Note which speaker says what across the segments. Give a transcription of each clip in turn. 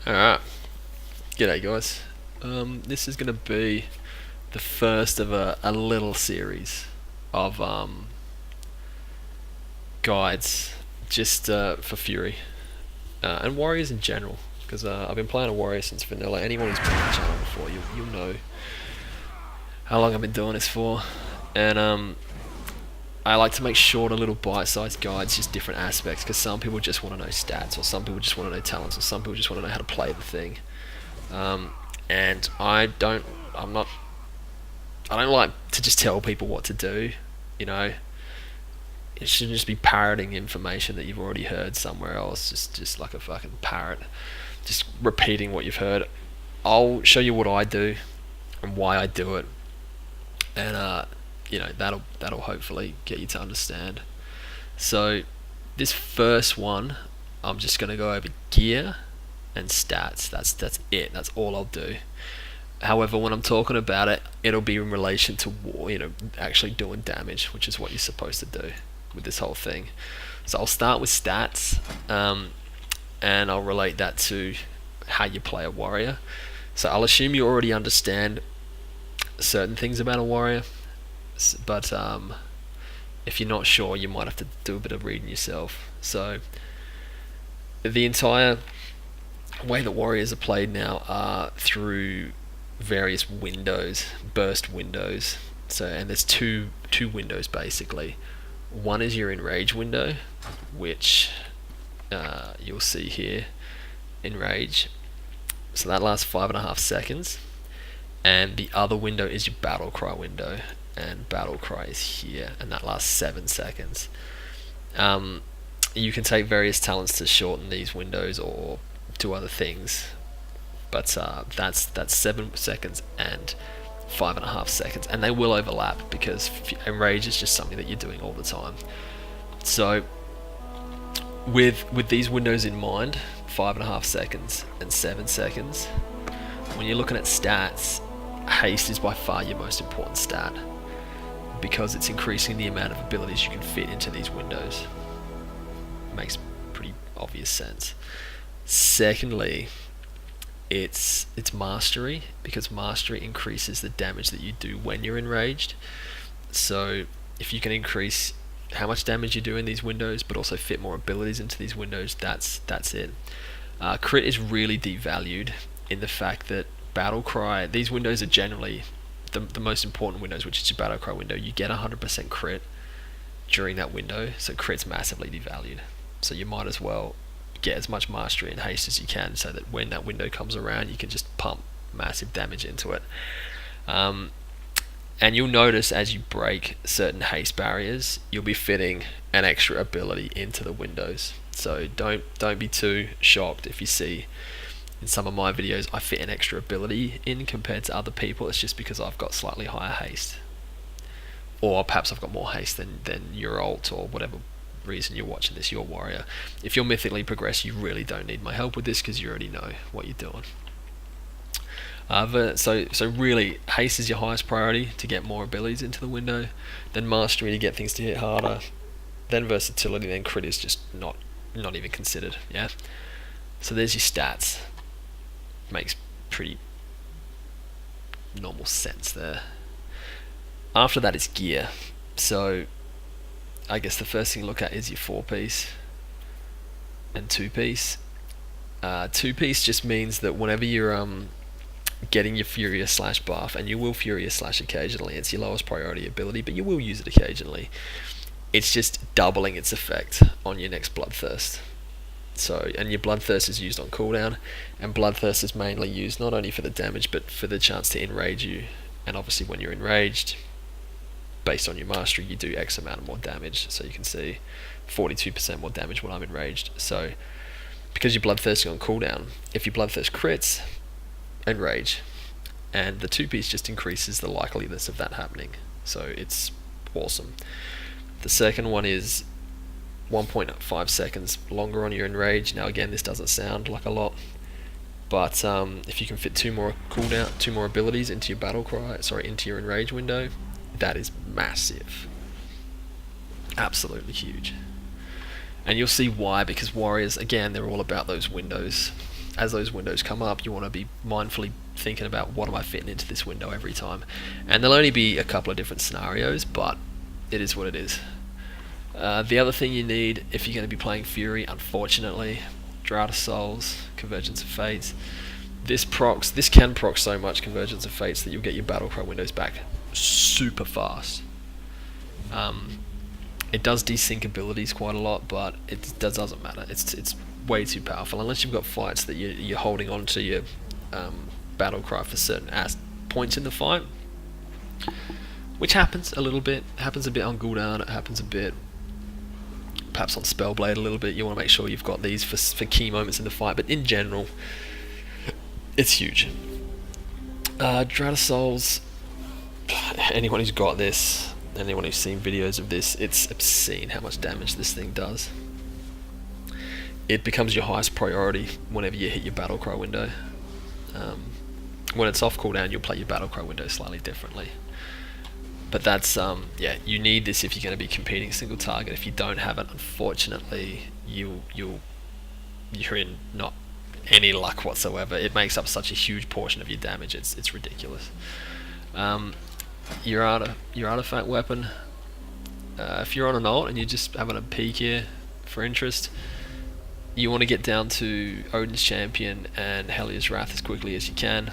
Speaker 1: Alright, g'day guys. This is going to be the first of a little series of guides just for Fury and Warriors in general. Because I've been playing a Warrior since vanilla. Anyone who's been on the channel before, you'll know how long I've been doing this for. And I like to make shorter little bite-sized guides, just different aspects, because some people just want to know stats, or some people just want to know talents, or some people just want to know how to play the thing. And I don't like to just tell people what to do. You know, it shouldn't just be parroting information that you've already heard somewhere else. Just like a fucking parrot, just repeating what you've heard. I'll show you what I do and why I do it, and that'll hopefully get you to understand. So this first one, I'm just gonna go over gear and stats. That's it. That's all I'll do. However, when I'm talking about it, it'll be in relation to war, actually doing damage, which is what you're supposed to do with this whole thing. So I'll start with stats, and I'll relate that to how you play a warrior. So I'll assume you already understand certain things about a warrior, but if you're not sure, you might have to do a bit of reading yourself. So the entire way that warriors are played now are through various windows, burst windows. So, and there's two windows basically. One is your enrage window, which you'll see here, enrage. So that lasts 5.5 seconds. And the other window is your battle cry window, and battle cry is here, and that lasts 7 seconds. You can take various talents to shorten these windows or do other things, but that's 7 seconds and 5.5 seconds, and they will overlap because enrage is just something that you're doing all the time. So with these windows in mind, 5.5 seconds and 7 seconds, when you're looking at stats, haste is by far your most important stat, because it's increasing the amount of abilities you can fit into these windows. Makes pretty obvious sense. Secondly, it's mastery, because mastery increases the damage that you do when you're enraged. So if you can increase how much damage you do in these windows, but also fit more abilities into these windows, that's it. Crit is really devalued in the fact that battle cry, these windows are generally the most important windows, which is your battle cry window. You get 100% crit during that window, so crit's massively devalued. So you might as well get as much mastery and haste as you can, so that when that window comes around, you can just pump massive damage into it. And you'll notice as you break certain haste barriers, you'll be fitting an extra ability into the windows. So don't be too shocked if you see in some of my videos I fit an extra ability in compared to other people. It's just because I've got slightly higher haste, or perhaps I've got more haste than your alt, or whatever reason you're watching this, your warrior. If you're mythically progressed, you really don't need my help with this, because you already know what you're doing. So really, haste is your highest priority to get more abilities into the window, then mastery to get things to hit harder, then versatility, then crit is just not even considered. Yeah. So there's your stats. Makes pretty normal sense there. After that is gear. So I guess the first thing to look at is your 4-piece and 2-piece. 2-piece just means that whenever you're getting your Furious Slash buff, and you will Furious Slash occasionally, it's your lowest priority ability, but you will use it occasionally. It's just doubling its effect on your next Bloodthirst. So, and your Bloodthirst is used on cooldown, and Bloodthirst is mainly used not only for the damage, but for the chance to enrage you. And obviously when you're enraged, based on your mastery, you do X amount of more damage. So you can see 42% more damage when I'm enraged. So because you're Bloodthirsting on cooldown, if your Bloodthirst crits, enrage, and the 2-piece just increases the likeliness of that happening. So it's awesome. The second one is 1.5 seconds longer on your enrage. Now again, this doesn't sound like a lot, but if you can fit 2 more abilities into your battle cry, into your enrage window, that is massive. Absolutely huge. And you'll see why, because warriors, again, they're all about those windows. as those windows come up, you want to be mindfully thinking about what am I fitting into this window every time. And there'll only be a couple of different scenarios, but it is what it is. The other thing you need if you're going to be playing Fury, unfortunately, Drought of Souls, Convergence of Fates. This can proc so much Convergence of Fates that you'll get your Battlecry windows back super fast. It does desync abilities quite a lot, but it doesn't matter. It's way too powerful unless you've got fights that you're holding on to your Battlecry for certain points in the fight, which happens a little bit. It happens a bit on Gul'dan. It happens a bit perhaps on Spellblade a little bit. You want to make sure you've got these for key moments in the fight, but in general, it's huge. Drought of Souls, anyone who's got this, anyone who's seen videos of this, it's obscene how much damage this thing does. It becomes your highest priority whenever you hit your Battlecry window. When it's off cooldown, you'll play your Battlecry window slightly differently. But that's, you need this if you're going to be competing single target. If you don't have it, unfortunately, you're in not any luck whatsoever. It makes up such a huge portion of your damage, it's ridiculous. Your artifact weapon, if you're on an ult and you're just having a peek here for interest, you want to get down to Odin's Champion and Helia's Wrath as quickly as you can.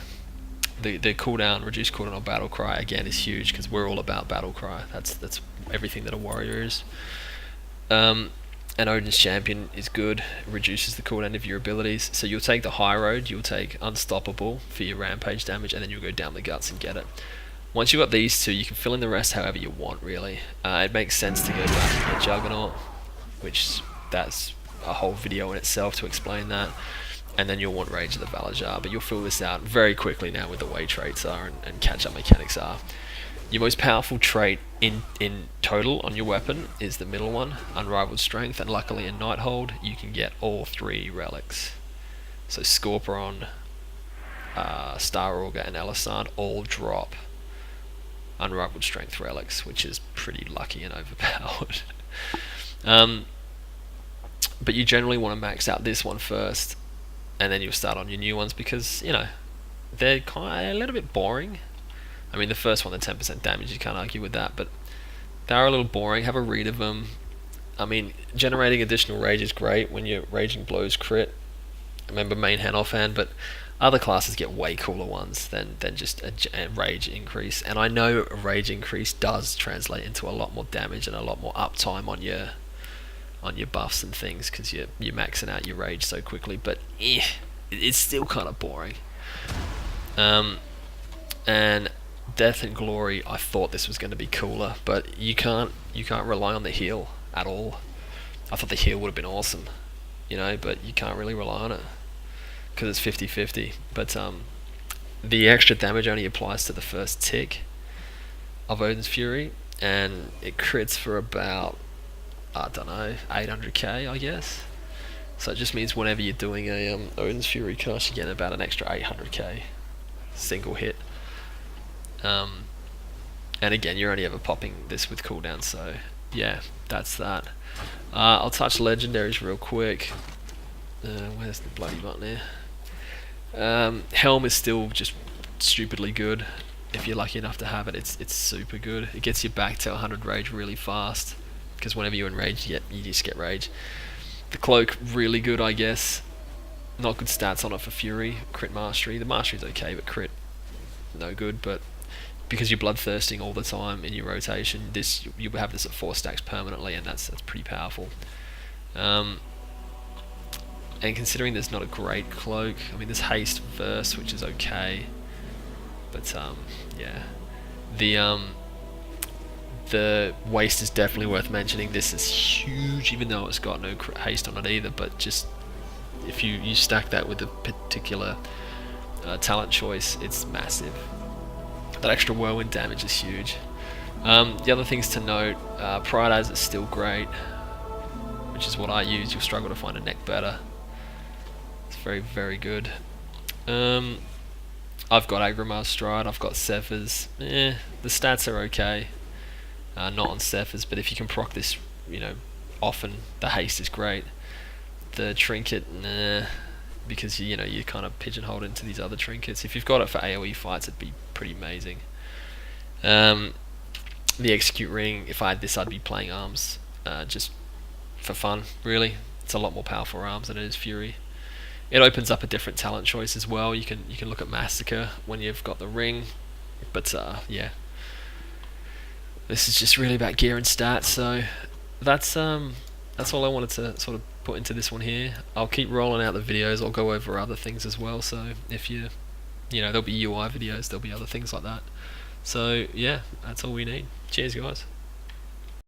Speaker 1: The cooldown, reduced cooldown on Battlecry again is huge because we're all about Battlecry. That's everything that a warrior is. And Odin's Champion is good, it reduces the cooldown of your abilities. So you'll take the high road, you'll take Unstoppable for your rampage damage, and then you'll go down the guts and get it. Once you've got these two, you can fill in the rest however you want, really. It makes sense to go back and get Juggernaut, which that's a whole video in itself to explain that. And then you'll want Rage of the Valajar, but you'll fill this out very quickly now with the way traits are and catch-up mechanics are. Your most powerful trait in total on your weapon is the middle one, Unrivaled Strength, and luckily in Nighthold you can get all 3 relics. So Scorpion, Star Augur and Elisand all drop Unrivaled Strength relics, which is pretty lucky and overpowered. But you generally want to max out this one first, and then you'll start on your new ones because, they're kind of a little bit boring. I mean, the first one, the 10% damage, you can't argue with that, but they are a little boring. Have a read of them. I mean, generating additional rage is great when you're Raging Blows crit. I remember main hand offhand, but other classes get way cooler ones than just a rage increase. And I know a rage increase does translate into a lot more damage and a lot more uptime on your buffs and things because you're maxing out your rage so quickly, but it's still kind of boring. And Death and Glory, I thought this was going to be cooler, but you can't rely on the heal at all. I thought the heal would have been awesome, but you can't really rely on it because it's 50-50. But the extra damage only applies to the first tick of Odin's Fury, and it crits for about, I don't know, 800k, I guess. So it just means whenever you're doing a Odin's Fury cast, you get about an extra 800k single hit. And again, you're only ever popping this with cooldown, so yeah, that's that. I'll touch Legendaries real quick. Where's the bloody button here? Helm is still just stupidly good. If you're lucky enough to have it, it's super good. It gets you back to 100 rage really fast, because whenever you're in rage, you just get rage. The Cloak, really good, I guess. Not good stats on it for Fury. Crit Mastery. The Mastery's okay, but crit, no good. But because you're bloodthirsting all the time in your rotation, you have this at 4 stacks permanently, and that's pretty powerful. And considering there's not a great cloak, I mean, there's haste verse, which is okay, but yeah, the waste is definitely worth mentioning. This is huge, even though it's got no haste on it either. But just if you stack that with a particular talent choice, it's massive. That extra whirlwind damage is huge. The other things to note, Pride Eyes is still great, which is what I use. You'll struggle to find a neck better. It's very, very good. I've got Agrimar's Stride, I've got Cephas. The stats are okay. Not on Cephas, but if you can proc this, often, the haste is great. The Trinket, because you know you're kind of pigeonholed into these other trinkets. If you've got it for AoE fights, it'd be pretty amazing. The execute ring, if I had this, I'd be playing arms, just for fun. Really, it's a lot more powerful arms than it is fury. It opens up a different talent choice as well. You can look at massacre when you've got the ring, but yeah, this is just really about gear and stats. So that's all I wanted to sort of put into this one here. I'll keep rolling out the videos. I'll go over other things as well. So if there'll be UI videos, there'll be other things like that. So yeah, that's all we need. Cheers, guys.